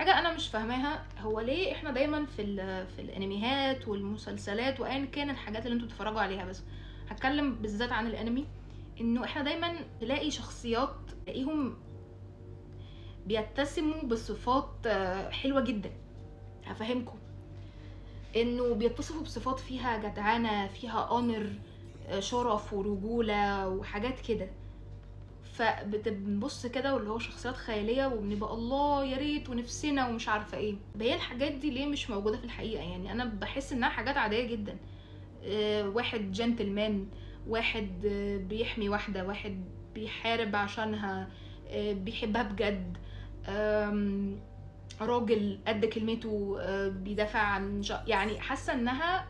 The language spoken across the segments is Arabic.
حاجه انا مش فاهماها، هو ليه احنا دايما في الانميات والمسلسلات وايا كان الحاجات اللي انتوا بتتفرجوا عليها، بس هتكلم بالذات عن الانمي، انه احنا دايما تلاقي شخصيات تلاقيهم بيتسموا بصفات حلوه جدا. هفهمكم، انه بيتصفوا بصفات فيها جدعنه، فيها اونر، شرف ورجوله وحاجات كده. فبنبص كده واللي هو شخصيات خياليه وبنبقى الله يا ريت ونفسنا ومش عارفه ايه. هي الحاجات دي ليه مش موجوده في الحقيقه؟ يعني انا بحس انها حاجات عاديه جدا. واحد جنتلمان، واحد بيحمي واحده، واحد بيحارب عشانها، بيحبها بجد، راجل قد كلمته، بيدافع عن يعني حاسه انها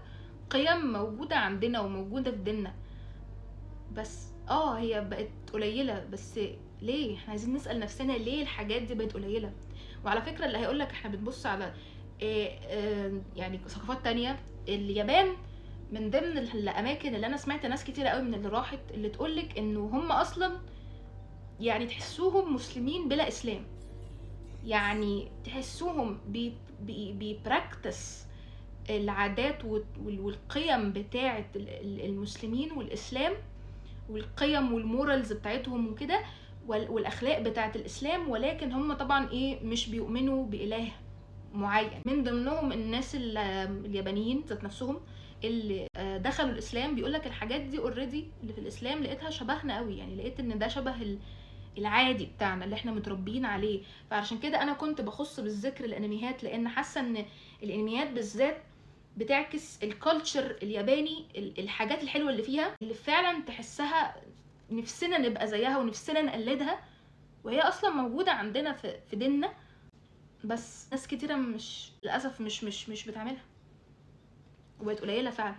قيم موجوده عندنا وموجوده في ديننا. بس هي بقت قليله، بس ليه؟ احنا عايزين نسال نفسنا ليه الحاجات دي بقت قليله. وعلى فكره اللي هيقولك احنا بنبص على يعني ثقافات تانية، اليابان من ضمن الاماكن اللي انا سمعت ناس كتير قوي من اللي راحت اللي تقولك انه هم اصلا يعني تحسوهم مسلمين بلا اسلام. يعني تحسوهم بيبراكتس العادات والقيم بتاعه المسلمين والاسلام، والقيم والمورالز بتاعتهم وكده، والاخلاق بتاعه الاسلام، ولكن هم طبعا مش بيؤمنوا باله معين. من ضمنهم الناس اليابانيين ذات نفسهم اللي دخلوا الاسلام بيقولك الحاجات دي اوريدي اللي في الاسلام لقيتها شبهنا قوي، يعني لقيت ان ده شبه العادي بتاعنا اللي احنا متربيين عليه. فعشان كده انا كنت بخص بالذكر الانميات، لان حاسه ان الانميات بالذات بتعكس الكالتشر الياباني، الحاجات الحلوه اللي فيها اللي فعلا تحسها نفسنا نبقى زيها ونفسنا نقلدها، وهي اصلا موجوده عندنا في ديننا، بس ناس كتيره مش للاسف مش بتعملها، وبقت قليله فعلا.